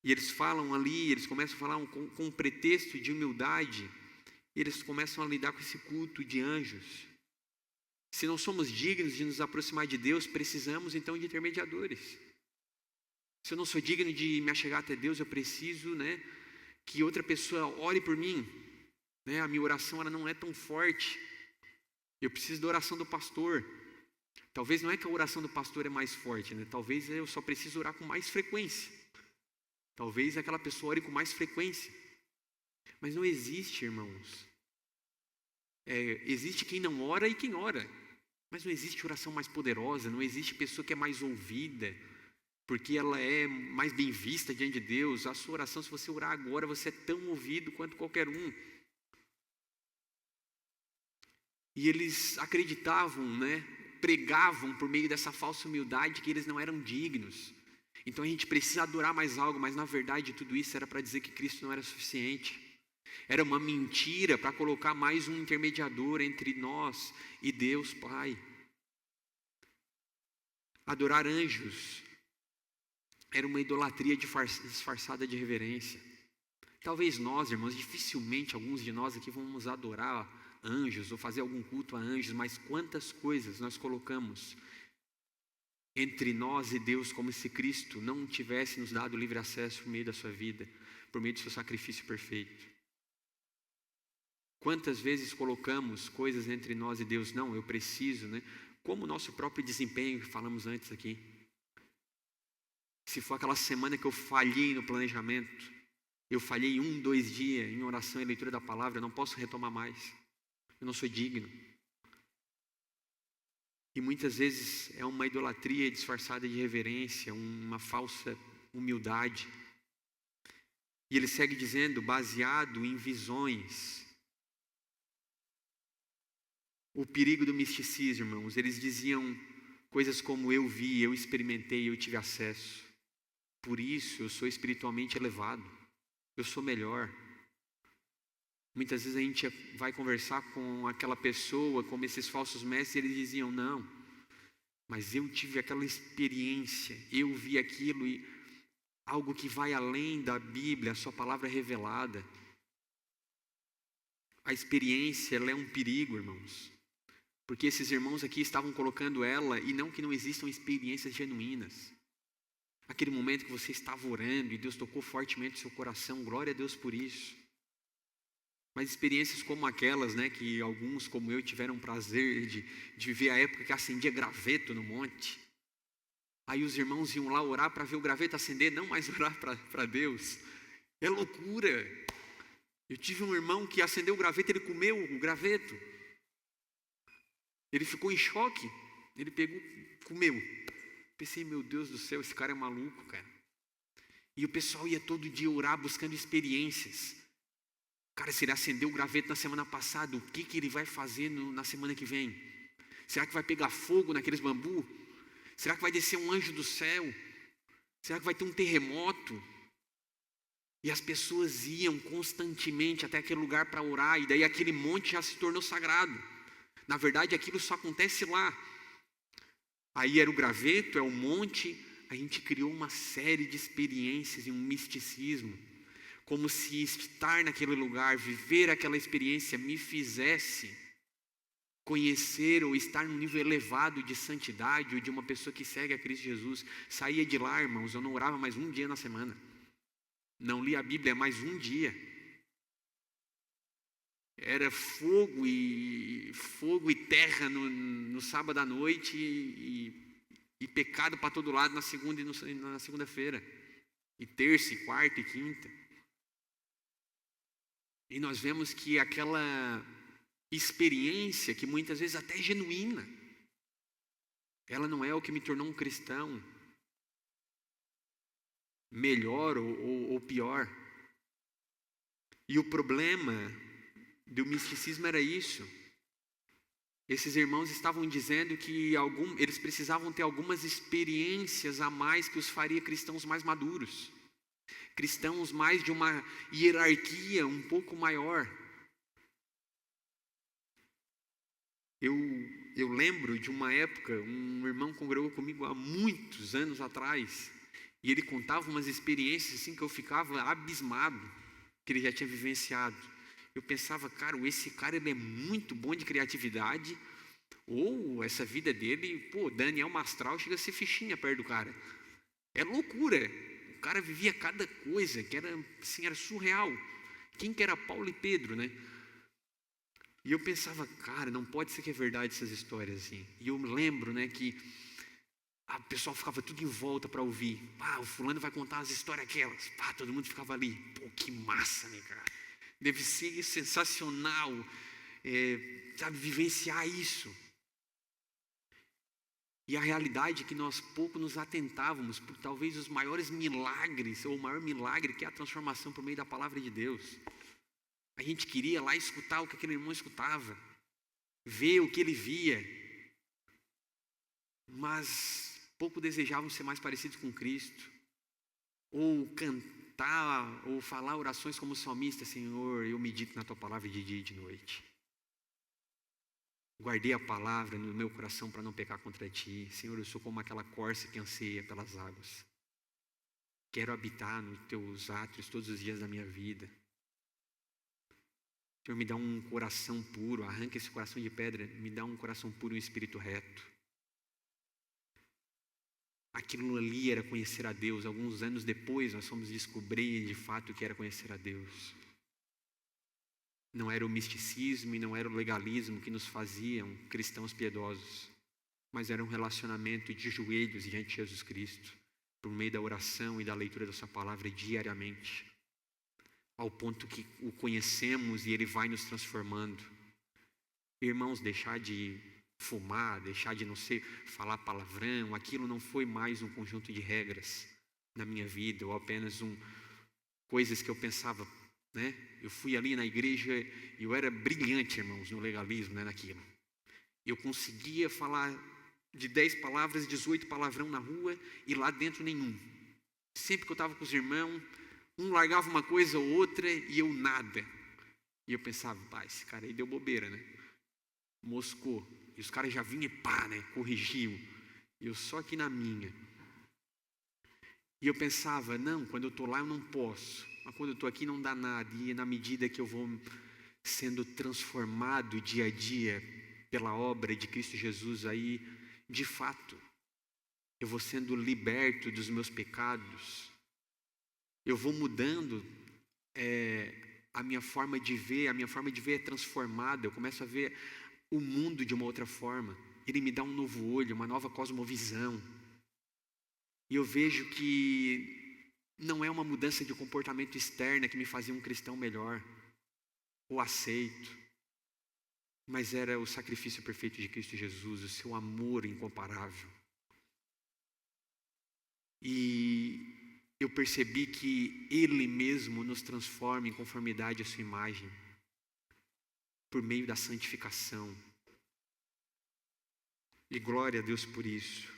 E eles falam ali, eles começam a falar com um pretexto de humildade, eles começam a lidar com esse culto de anjos. Se não somos dignos de nos aproximar de Deus, precisamos então de intermediadores. Se eu não sou digno de me achegar até Deus, eu preciso, né, que outra pessoa ore por mim. Né, a minha oração ela não é tão forte. Eu preciso da oração do pastor. Talvez não é que a oração do pastor é mais forte, né? Talvez eu só preciso orar com mais frequência. Talvez aquela pessoa ore com mais frequência. Mas não existe, irmãos. Existe quem não ora e quem ora. Mas não existe oração mais poderosa, não existe pessoa que é mais ouvida, porque ela é mais bem vista diante de Deus. A sua oração, se você orar agora, você é tão ouvido quanto qualquer um. E eles acreditavam, né? Pregavam por meio dessa falsa humildade que eles não eram dignos. Então a gente precisa adorar mais algo, mas na verdade tudo isso era para dizer que Cristo não era suficiente. Era uma mentira para colocar mais um intermediador entre nós e Deus Pai. Adorar anjos era uma idolatria disfarçada de reverência. Talvez nós, irmãos, dificilmente alguns de nós aqui vamos adorar anjos ou fazer algum culto a anjos, mas quantas coisas nós colocamos entre nós e Deus, como se Cristo não tivesse nos dado livre acesso por meio da sua vida, por meio do seu sacrifício perfeito. Quantas vezes colocamos coisas entre nós e Deus? Não, eu preciso, né? Como o nosso próprio desempenho, que falamos antes aqui. Se for aquela semana que eu falhei no planejamento, eu falhei 1, 2 dias em oração e leitura da palavra, eu não posso retomar mais. Eu não sou digno. E muitas vezes é uma idolatria disfarçada de reverência, uma falsa humildade. E ele segue dizendo, baseado em visões. o perigo do misticismo, irmãos. Eles diziam coisas como: eu vi, eu experimentei, eu tive acesso. Por isso eu sou espiritualmente elevado. Eu sou melhor. Muitas vezes a gente vai conversar com aquela pessoa, como esses falsos mestres, e eles diziam: não, mas eu tive aquela experiência, eu vi aquilo, e algo que vai além da Bíblia, a sua palavra revelada. A experiência, ela é um perigo, irmãos. Porque esses irmãos aqui estavam colocando ela, e não que não existam experiências genuínas. Aquele momento que você estava orando e Deus tocou fortemente o seu coração, glória a Deus por isso. Mas experiências como aquelas, né, que alguns como eu tiveram prazer de viver a época que acendia graveto no monte. Aí os irmãos iam lá orar para ver o graveto acender, não mais orar para Deus. É loucura. Eu tive um irmão que acendeu o graveto, ele comeu o graveto. Ele ficou em choque. Ele pegou, comeu. Pensei, meu Deus do céu, esse cara é maluco, cara. E o pessoal ia todo dia orar buscando experiências. Cara, se ele acendeu o graveto na semana passada, o que ele vai fazer na semana que vem? Será que vai pegar fogo naqueles bambu? Será que vai descer um anjo do céu? Será que vai ter um terremoto? E as pessoas iam constantemente até aquele lugar para orar, e daí aquele monte já se tornou sagrado. Na verdade, aquilo só acontece lá. Aí era o graveto, é o monte. A gente criou uma série de experiências e um misticismo, como se estar naquele lugar, viver aquela experiência me fizesse conhecer ou estar num nível elevado de santidade, ou de uma pessoa que segue a Cristo Jesus. Saía de lá, irmãos, eu não orava mais um dia na semana. Não lia a Bíblia mais um dia. Era fogo e terra no sábado à noite e pecado para todo lado na segunda e na segunda-feira. E terça, e quarta, e quinta. E nós vemos que aquela experiência, que muitas vezes até é genuína, ela não é o que me tornou um cristão melhor ou pior. E o problema do misticismo era isso. Esses irmãos estavam dizendo que eles precisavam ter algumas experiências a mais que os faria cristãos mais maduros. Cristãos mais de uma hierarquia um pouco maior. Eu lembro de uma época, um irmão congregou comigo há muitos anos atrás, e ele contava umas experiências assim que eu ficava abismado, que ele já tinha vivenciado. Eu pensava, cara, esse cara ele é muito bom de criatividade, ou essa vida dele, Daniel Mastral chega a ser fichinha perto do cara. É loucura. O cara vivia cada coisa que era, assim, era surreal. Quem que era Paulo e Pedro, né? E eu pensava, cara, não pode ser que é verdade essas histórias assim. E eu lembro, né, que o pessoal ficava tudo em volta para ouvir. O fulano vai contar as histórias aquelas. Todo mundo ficava ali. Que massa, né, cara? Deve ser sensacional, sabe, vivenciar isso. E a realidade é que nós pouco nos atentávamos por talvez os maiores milagres, ou o maior milagre que é a transformação por meio da palavra de Deus. A gente queria lá escutar o que aquele irmão escutava, ver o que ele via, mas pouco desejavam ser mais parecidos com Cristo, ou cantar, ou falar orações como salmista: Senhor, eu medito na tua palavra de dia e de noite. Guardei a palavra no meu coração para não pecar contra ti. Senhor, eu sou como aquela corça que anseia pelas águas. Quero habitar nos teus átrios todos os dias da minha vida. Senhor, me dá um coração puro, arranca esse coração de pedra, me dá um coração puro e um espírito reto. Aquilo ali era conhecer a Deus. Alguns anos depois nós fomos descobrir de fato o que era conhecer a Deus. Não era o misticismo e não era o legalismo que nos faziam cristãos piedosos, mas era um relacionamento de joelhos diante de Jesus Cristo, por meio da oração e da leitura da sua palavra diariamente, ao ponto que o conhecemos e ele vai nos transformando. Irmãos, deixar de fumar, deixar de não sei, falar palavrão, aquilo não foi mais um conjunto de regras na minha vida, ou apenas coisas que eu pensava, né? Eu fui ali na igreja e eu era brilhante, irmãos, no legalismo, né, naquilo. Eu conseguia falar de 10 palavras, 18 palavrão na rua e lá dentro nenhum. Sempre que eu estava com os irmãos, um largava uma coisa ou outra e eu nada. E eu pensava, esse cara aí deu bobeira, né? Moscou. E os caras já vinham e pá, né? Corrigiam. E eu só aqui na minha. E eu pensava, não, quando eu estou lá eu não posso. Mas quando eu estou aqui não dá nada. E na medida que eu vou sendo transformado dia a dia pela obra de Cristo Jesus, aí, de fato, eu vou sendo liberto dos meus pecados. Eu vou mudando a minha forma de ver é transformada. Eu começo a ver o mundo de uma outra forma. Ele me dá um novo olho, uma nova cosmovisão. E eu vejo que não é uma mudança de comportamento externa que me fazia um cristão melhor ou aceito, mas era o sacrifício perfeito de Cristo Jesus, o seu amor incomparável. E eu percebi que Ele mesmo nos transforma em conformidade à sua imagem, por meio da santificação. E glória a Deus por isso.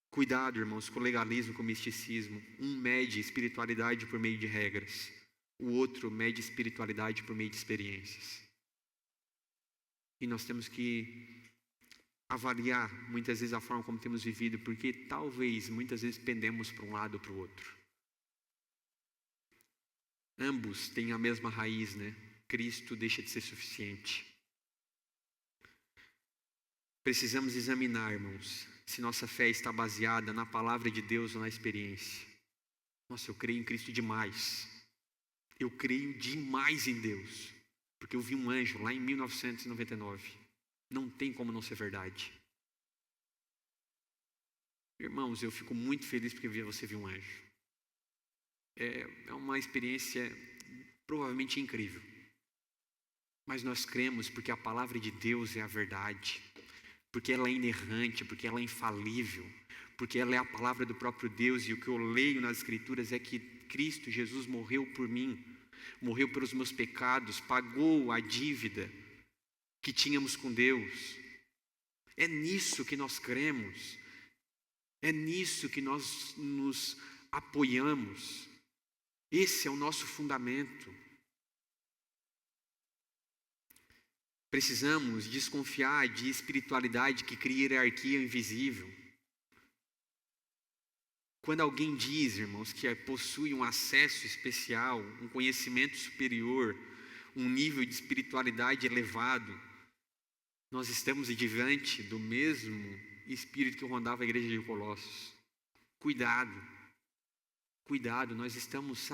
Cuidado, irmãos, com o legalismo, com o misticismo. Um mede espiritualidade por meio de regras. O outro mede espiritualidade por meio de experiências. E nós temos que avaliar muitas vezes a forma como temos vivido, porque talvez muitas vezes pendemos para um lado ou para o outro. Ambos têm a mesma raiz, né? Cristo deixa de ser suficiente. Precisamos examinar, irmãos, se nossa fé está baseada na palavra de Deus ou na experiência. Nossa, eu creio em Cristo demais. Eu creio demais em Deus, porque eu vi um anjo lá em 1999. Não tem como não ser verdade. Irmãos, eu fico muito feliz porque você viu um anjo. É uma experiência provavelmente incrível. Mas nós cremos porque a palavra de Deus é a verdade. Porque ela é inerrante, porque ela é infalível. Porque ela é a palavra do próprio Deus. E o que eu leio nas Escrituras é que Cristo Jesus morreu por mim. Morreu pelos meus pecados. Pagou a dívida que tínhamos com Deus. É nisso que nós cremos. É nisso que nós nos apoiamos. Esse é o nosso fundamento. Precisamos desconfiar de espiritualidade que cria hierarquia invisível. Quando alguém diz, irmãos, que possui um acesso especial, um conhecimento superior, um nível de espiritualidade elevado, nós estamos diante do mesmo espírito que rondava a igreja de Colossos. Cuidado, nós estamos,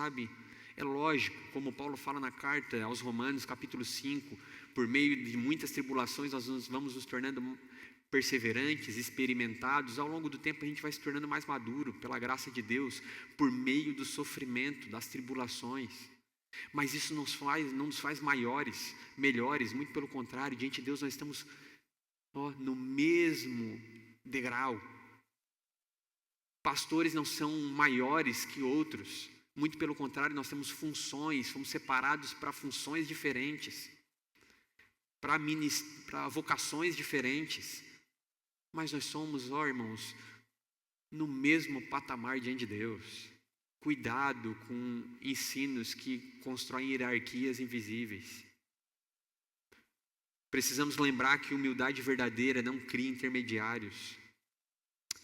é lógico, como Paulo fala na carta aos Romanos, capítulo 5, por meio de muitas tribulações nós vamos nos tornando perseverantes, experimentados. Ao longo do tempo a gente vai se tornando mais maduro, pela graça de Deus, por meio do sofrimento, das tribulações. Mas isso não nos faz maiores, melhores, muito pelo contrário, diante de Deus nós estamos no mesmo degrau. Pastores não são maiores que outros, muito pelo contrário, nós temos funções, fomos separados para funções diferentes, para vocações diferentes, mas nós somos, irmãos, no mesmo patamar diante de Deus. Cuidado com ensinos que constroem hierarquias invisíveis. Precisamos lembrar que humildade verdadeira não cria intermediários.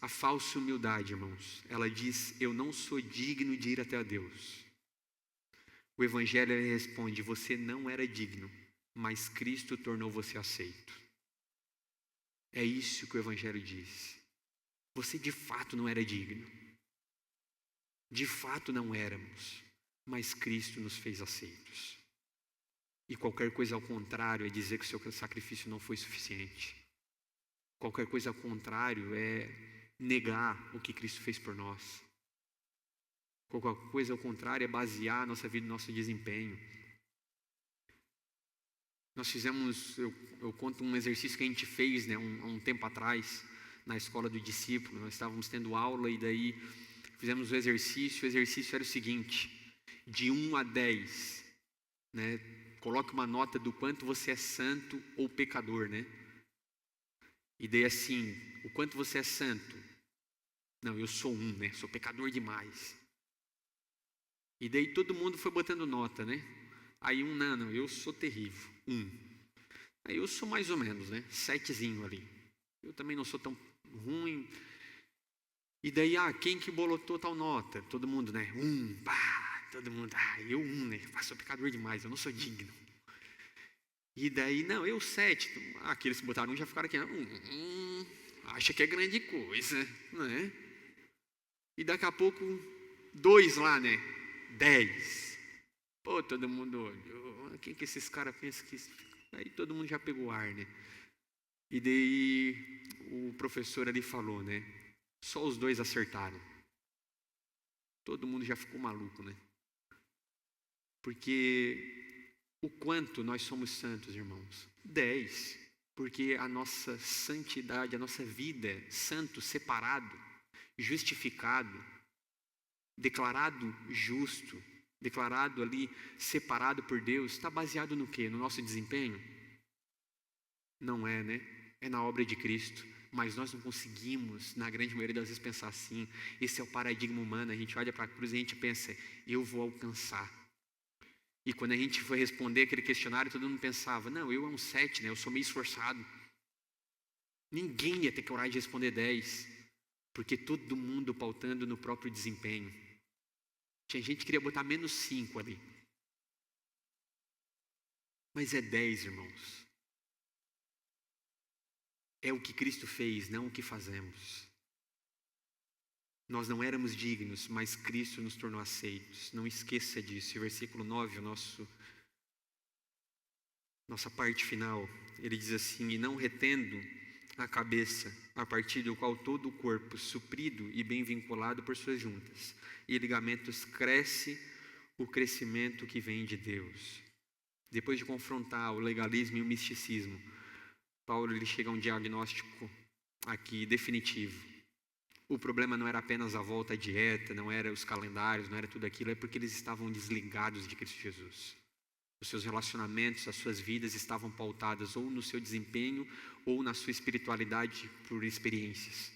A falsa humildade, irmãos, ela diz, eu não sou digno de ir até a Deus. O Evangelho ele responde, você não era digno, mas Cristo tornou você aceito. É isso que o Evangelho diz. Você de fato não era digno. De fato não éramos, mas Cristo nos fez aceitos. E qualquer coisa ao contrário é dizer que o seu sacrifício não foi suficiente. Qualquer coisa ao contrário é negar o que Cristo fez por nós. Qualquer coisa ao contrário é basear a nossa vida no nosso desempenho. Nós fizemos, eu conto um exercício que a gente fez, há um tempo atrás, na escola do discípulo. Nós estávamos tendo aula e daí fizemos o exercício era o seguinte, de 1 a 10, coloque uma nota do quanto você é santo ou pecador, né? E daí assim, o quanto você é santo. Não, eu sou né? Sou pecador demais. E daí todo mundo foi botando nota, né? Aí não, eu sou terrível. Aí eu sou mais ou menos, né? 7zinho ali. Eu também não sou tão ruim. E daí, quem que bolotou tal nota? Todo mundo, né? Todo mundo, eu né? Sou pecador demais, eu não sou digno. E daí, não, eu 7. Aqueles que botaram já ficaram aqui, acha que é grande coisa, né? E daqui a pouco, 2 lá, né? 10. Pô, todo mundo olhou. Quem que esses caras pensam que... Aí todo mundo já pegou ar, né? E daí o professor ali falou, né? Só os 2 acertaram. Todo mundo já ficou maluco, né? Porque o quanto nós somos santos, irmãos? 10. Porque a nossa santidade, a nossa vida, santo, separado, justificado, declarado justo, declarado ali, separado por Deus, está baseado no quê? No nosso desempenho? Não é, né? É na obra de Cristo. Mas nós não conseguimos, na grande maioria das vezes, pensar assim. Esse é o paradigma humano. A gente olha para a cruz e a gente pensa, eu vou alcançar. E quando a gente foi responder aquele questionário, todo mundo pensava, não, eu é um 7, né? Eu sou meio esforçado. Ninguém ia ter coragem de responder 10, porque todo mundo pautando no próprio desempenho. Tinha gente que queria botar menos 5 ali. Mas é 10, irmãos. É o que Cristo fez, não o que fazemos. Nós não éramos dignos, mas Cristo nos tornou aceitos. Não esqueça disso. O versículo 9, nossa parte final, ele diz assim, e não retendo a cabeça, a partir do qual todo o corpo, suprido e bem vinculado por suas juntas e ligamentos, cresce o crescimento que vem de Deus. Depois de confrontar o legalismo e o misticismo, Paulo ele chega a um diagnóstico aqui definitivo. O problema não era apenas a volta à dieta, não era os calendários, não era tudo aquilo, é porque eles estavam desligados de Cristo Jesus. Os seus relacionamentos, as suas vidas estavam pautadas ou no seu desempenho ou na sua espiritualidade por experiências.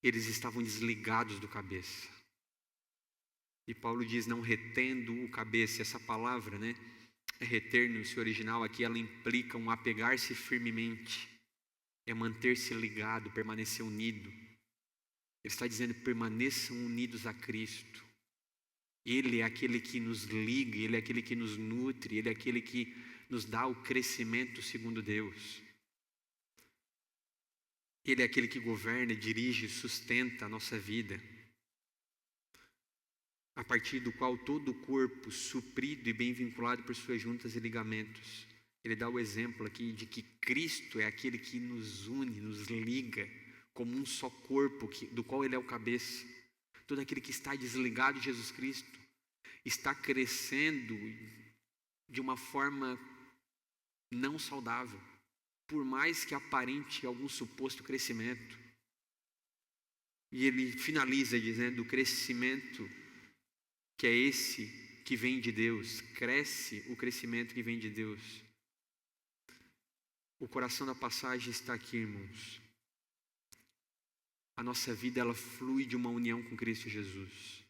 Eles estavam desligados do cabeça. E Paulo diz, não retendo o cabeça. Essa palavra, né, é reter no seu original aqui, ela implica um apegar-se firmemente. É manter-se ligado, permanecer unido. Ele está dizendo, permaneçam unidos a Cristo. Ele é aquele que nos liga, Ele é aquele que nos nutre, Ele é aquele que nos dá o crescimento segundo Deus. Ele é aquele que governa, dirige e sustenta a nossa vida, a partir do qual todo o corpo, suprido e bem vinculado por suas juntas e ligamentos. Ele dá o exemplo aqui de que Cristo é aquele que nos une, nos liga, como um só corpo, do qual Ele é o cabeça. Todo aquele que está desligado de Jesus Cristo está crescendo de uma forma não saudável, por mais que aparente algum suposto crescimento. E ele finaliza dizendo, o crescimento que é esse que vem de Deus, cresce o crescimento que vem de Deus. O coração da passagem está aqui, irmãos. A nossa vida, ela flui de uma união com Cristo Jesus.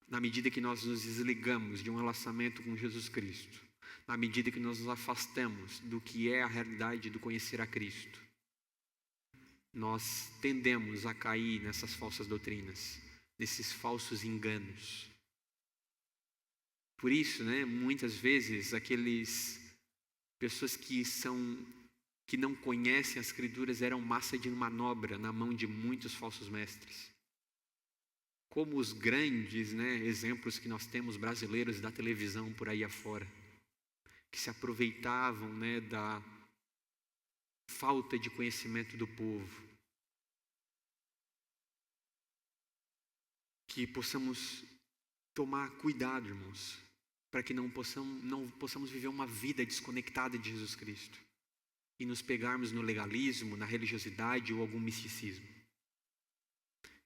Na medida que nós nos desligamos de um relacionamento com Jesus Cristo, na medida que nós nos afastamos do que é a realidade do conhecer a Cristo, nós tendemos a cair nessas falsas doutrinas, nesses falsos enganos. Por isso, né, muitas vezes, pessoas que não conhecem as Escrituras eram massa de manobra na mão de muitos falsos mestres. Como os grandes, né, exemplos que nós temos brasileiros da televisão por aí afora, que se aproveitavam, né, da falta de conhecimento do povo. Que possamos tomar cuidado, irmãos, para que não possamos viver uma vida desconectada de Jesus Cristo e nos pegarmos no legalismo, na religiosidade ou algum misticismo.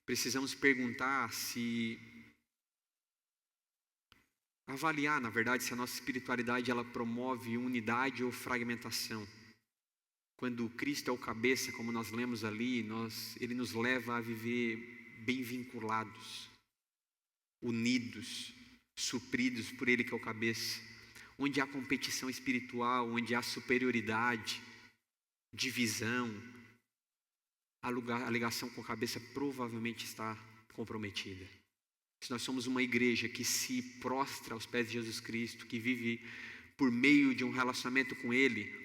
Precisamos perguntar se avaliar, na verdade, se a nossa espiritualidade ela promove unidade ou fragmentação. Quando Cristo é o cabeça, como nós lemos ali, Ele nos leva a viver bem vinculados, unidos, supridos por Ele que é o cabeça. Onde há competição espiritual, onde há superioridade, divisão, a ligação com a cabeça provavelmente está comprometida. Se nós somos uma igreja que se prostra aos pés de Jesus Cristo, que vive por meio de um relacionamento com Ele,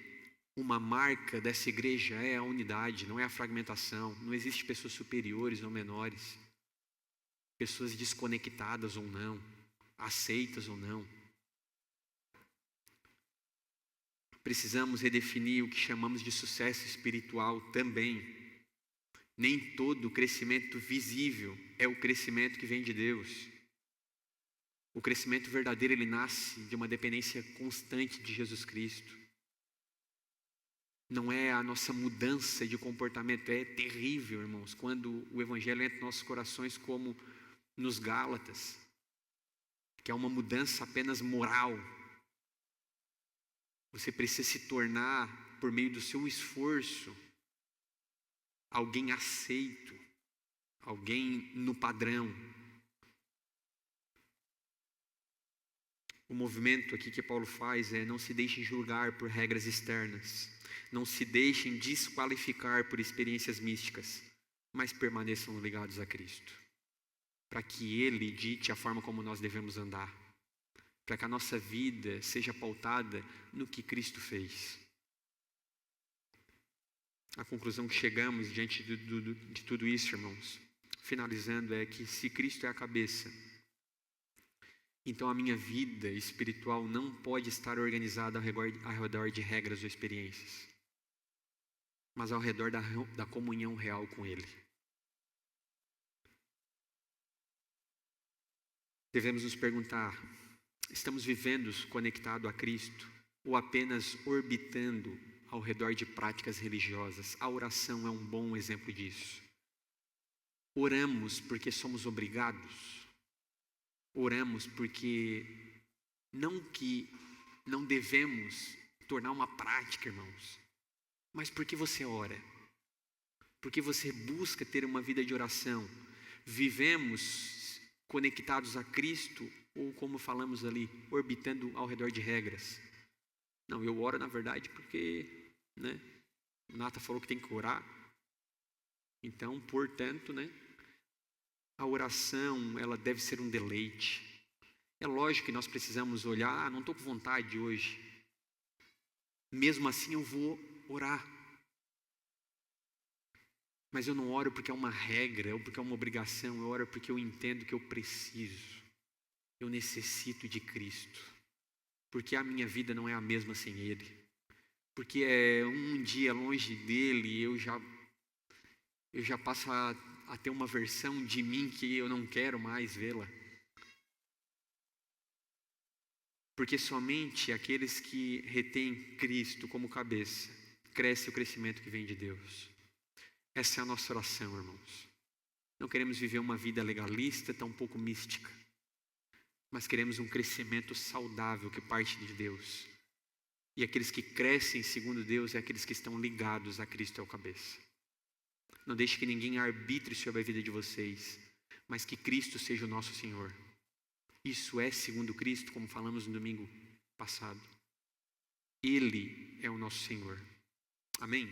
uma marca dessa igreja é a unidade, não é a fragmentação. Não existe pessoas superiores ou menores, pessoas desconectadas ou não, aceitas ou não. Precisamos redefinir o que chamamos de sucesso espiritual também. Nem todo crescimento visível é o crescimento que vem de Deus. O crescimento verdadeiro, ele nasce de uma dependência constante de Jesus Cristo. Não é a nossa mudança de comportamento. É terrível, irmãos, quando o Evangelho entra nos nossos corações como nos Gálatas, que é uma mudança apenas moral. Você precisa se tornar, por meio do seu esforço, alguém aceito, alguém no padrão. O movimento aqui que Paulo faz é: não se deixem julgar por regras externas, não se deixem desqualificar por experiências místicas, mas permaneçam ligados a Cristo, para que Ele dite a forma como nós devemos andar, para que a nossa vida seja pautada no que Cristo fez. A conclusão que chegamos diante de tudo isso, irmãos, finalizando, é que se Cristo é a cabeça, então a minha vida espiritual não pode estar organizada ao redor de regras ou experiências, mas ao redor da comunhão real com Ele. Devemos nos perguntar: estamos vivendo conectado a Cristo ou apenas orbitando ao redor de práticas religiosas? A oração é um bom exemplo disso. Oramos porque somos obrigados. Oramos porque não devemos tornar uma prática, irmãos, mas porque você ora, porque você busca ter uma vida de oração. Vivemos conectados a Cristo ou, como falamos ali, orbitando ao redor de regras? Não, eu oro na verdade porque, o Nata falou que tem que orar. Então, portanto, a oração, ela deve ser um deleite. É lógico que nós precisamos olhar: não estou com vontade hoje. Mesmo assim eu vou orar. Mas eu não oro porque é uma regra ou porque é uma obrigação. Eu oro porque eu entendo que eu preciso. Eu necessito de Cristo. Porque a minha vida não é a mesma sem Ele. Porque um dia longe dEle eu já passo a ter uma versão de mim que eu não quero mais vê-la. Porque somente aqueles que retêm Cristo como cabeça, cresce o crescimento que vem de Deus. Essa é a nossa oração, irmãos. Não queremos viver uma vida legalista, tampouco mística, mas queremos um crescimento saudável que parte de Deus. E aqueles que crescem segundo Deus é aqueles que estão ligados a Cristo é o cabeça. Não deixe que ninguém arbitre sobre a vida de vocês, mas que Cristo seja o nosso Senhor. Isso é segundo Cristo, como falamos no domingo passado. Ele é o nosso Senhor. Amém?